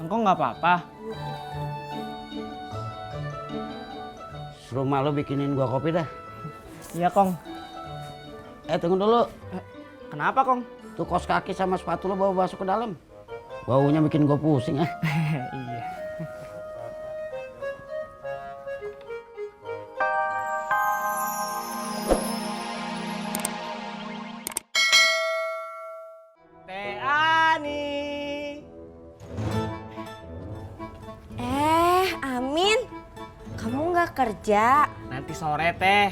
Engkau nggak apa-apa? Suruh mak lo bikinin gua kopi dah. Iya, Kong. Tunggu dulu. Kenapa, Kong? Tuh kaos kaki sama sepatu lo bawa masuk ke dalam. Baunya bikin gua pusing ya. Iya. Teh Ani. Amin. Kamu nggak kerja? Nanti sore teh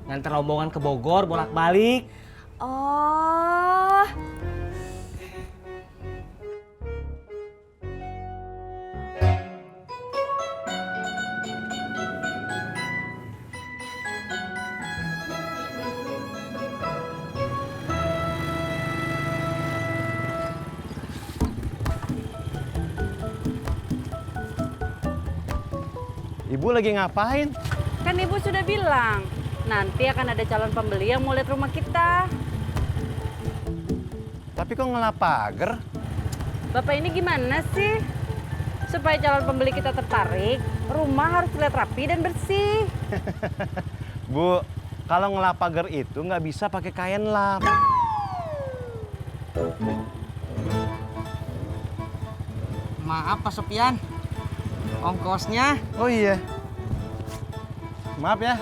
nganter rombongan ke Bogor bolak-balik. Oh. Ibu lagi ngapain? Kan ibu sudah bilang, nanti akan ada calon pembeli yang mau lihat rumah kita. Tapi kok ngelap pagar? Bapak ini gimana sih? Supaya calon pembeli kita tertarik, rumah harus terlihat rapi dan bersih. Bu, kalau ngelap pagar itu nggak bisa pakai kain lap. Maaf Pak Sopian. Ongkosnya. Oh iya. Maaf ya.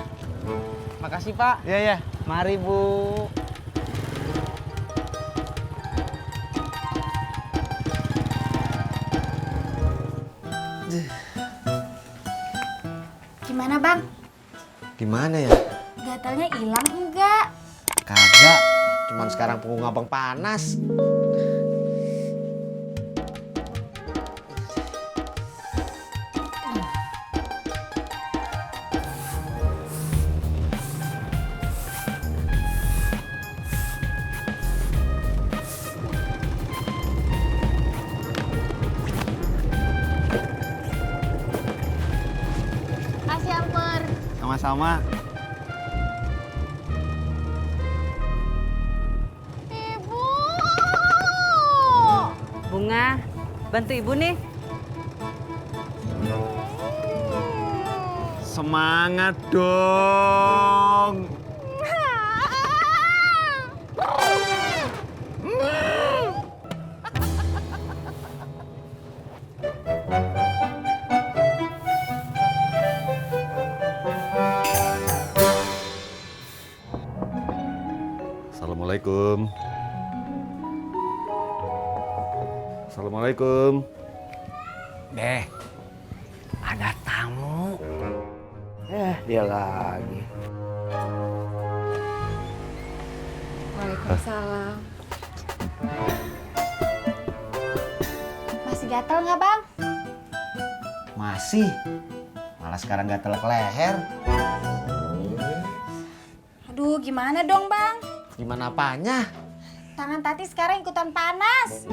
Makasih Pak. Iya, ya. Mari Bu. Gimana bang? Gimana ya? Gatalnya hilang enggak? Kagak. Cuman sekarang punggung abang panas. Kasih Ampur. Sama-sama. Ibu. Bunga, bantu ibu nih. Semangat dong. Assalamualaikum. Assalamualaikum. Deh, ada tamu. Dia lagi. Waalaikumsalam. Masih gatal nggak bang? Masih. Malah sekarang gatel ke leher. Aduh gimana dong bang? Gimana apanya? Tangan Tati sekarang ikutan panas.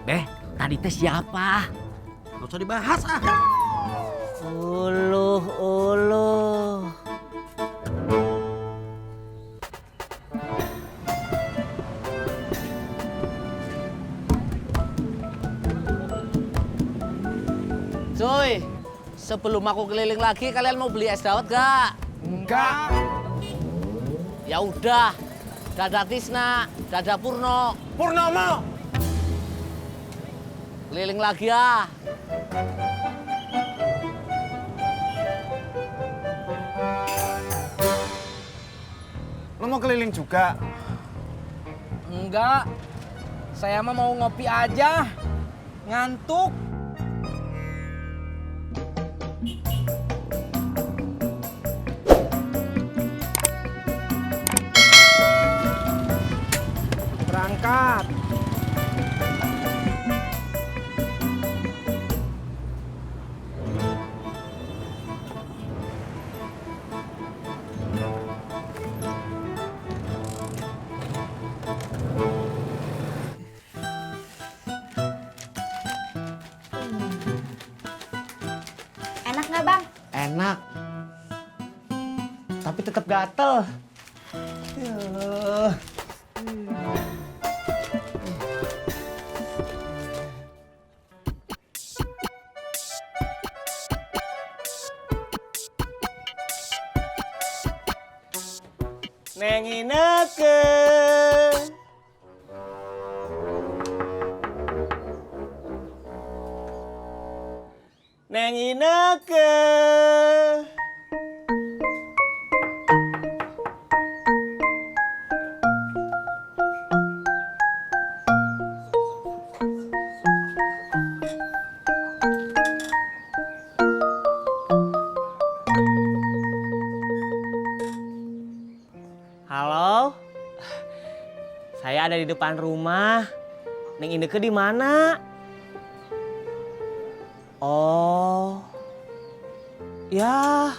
Deh, tadi teh siapa? Gak usah dibahas ah. Uluh. Cuy, sebelum aku keliling lagi kalian mau beli es dawet gak? Enggak. Ya udah. Dadah Tisna, dadah Purno. Purnomo. Keliling lagi ya. Lo mau keliling juga? Enggak. Saya mah mau ngopi aja. Ngantuk. Berangkat. Enak nggak bang? Enak. Tapi tetap gatel. Yuh. Neng Ineke. Neng Ineke. Halo, saya ada di depan rumah. Neng Ineke di mana? Oh, ya,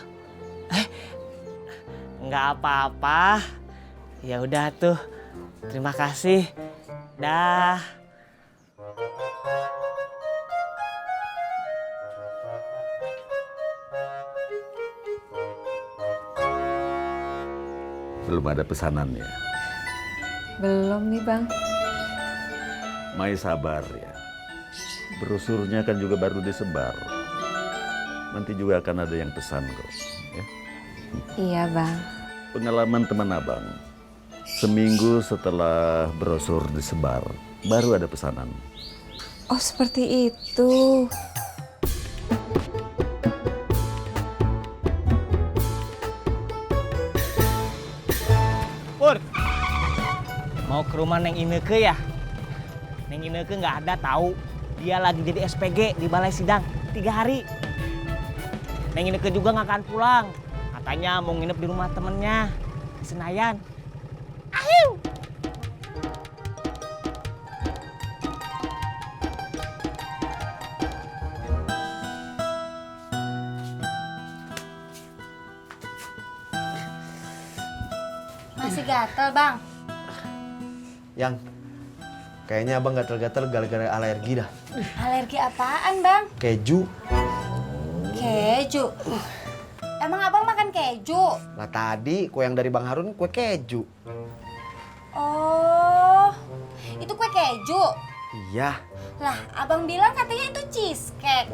nggak apa-apa. Ya udah tuh, terima kasih. Dah. Belum ada pesanannya. Belum nih Bang. Mai sabar ya. Brosurnya kan juga baru disebar. Nanti juga akan ada yang pesan kok. Ya. Iya Bang. Pengalaman teman abang. Seminggu setelah brosur disebar, baru ada pesanan. Oh seperti itu. Pur, mau ke rumah Neng Ineke ya? Neng Ineke nggak ada tahu. Dia lagi jadi SPG di balai sidang 3 hari. Neng Ineke juga nggak akan pulang. Katanya mau nginep di rumah temennya di Senayan. Ahiu. Masih gatel, Bang. Yang kayaknya abang gatel-gatel gara-gara alergi dah. Alergi apaan, Bang? Keju. Keju. Emang abang makan keju? Lah tadi kue yang dari Bang Harun kue keju. Oh, itu kue keju. Iya. Lah, abang bilang katanya itu cheesecake.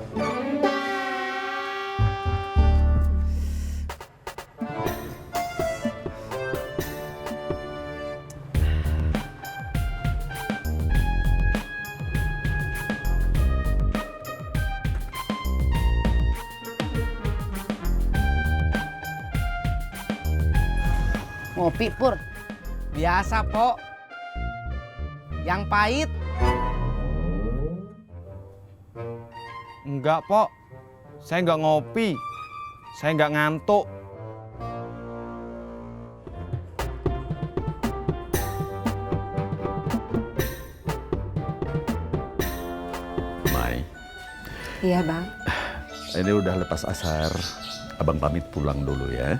Ngopi Pur. Biasa, Pok. Yang pahit. Enggak, Pok. Saya nggak ngopi. Saya nggak ngantuk. Mai, Iya Bang. ini udah lepas asar. Abang pamit pulang dulu ya.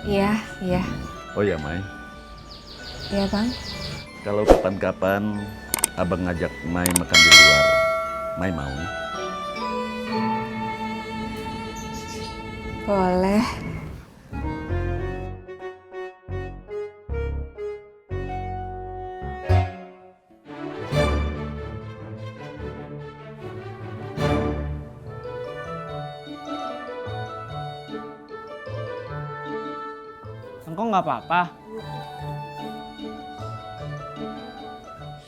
Iya, iya. Oh ya Mai, Iya Bang. kalau kapan-kapan abang ngajak Mai makan di luar, Mai mau? Boleh. Engkau nggak apa-apa.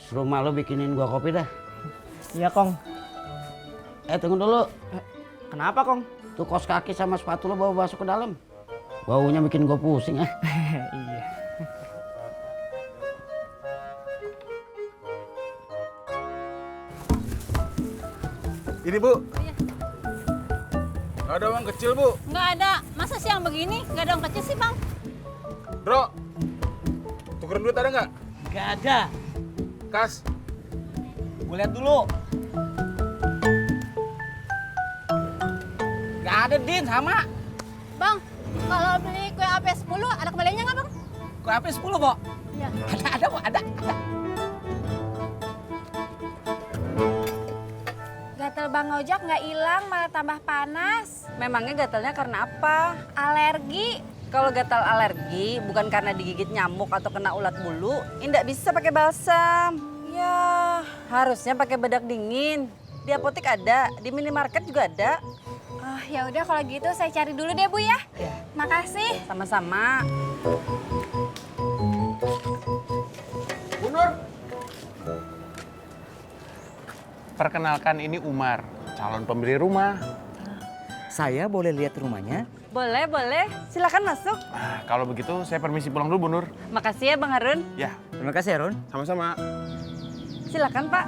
Suruh malu bikinin gua kopi dah. Iya, Kong. Tunggu dulu. Kenapa, Kong? Tuh kos kaki sama sepatu lo bawa masuk ke dalam. Baunya bikin gua pusing ah. Iya. Ini Bu. Nggak ada uang kecil Bu. Nggak ada. Masa siang begini nggak ada uang kecil sih, Bang? Bro, tukeran duit ada nggak? Nggak ada. Kas. Gue lihat dulu. Nggak ada, Din, sama. Bang, kalau beli kue AP 10 ada kembaliannya nggak, Bang? Kue HP 10, Bo. Iya. Ada, Bo, ada. Gatel Bang Ojak nggak hilang, malah tambah panas. Memangnya gatalnya karena apa? Alergi. Kalau gatal alergi bukan karena digigit nyamuk atau kena ulat bulu, ndak bisa pakai balsam. Ya, harusnya pakai bedak dingin. Di apotek ada, di minimarket juga ada. Oh, ya udah kalau gitu saya cari dulu deh, Bu ya. Makasih. Sama-sama. Bu Nur. Perkenalkan ini Umar, calon pembeli rumah. Saya boleh lihat rumahnya? Boleh, boleh. Silakan masuk. Nah, kalau begitu saya permisi pulang dulu Bu Nur. Makasih ya Bang Harun. Ya, Terima kasih Harun. sama-sama. Silakan Pak.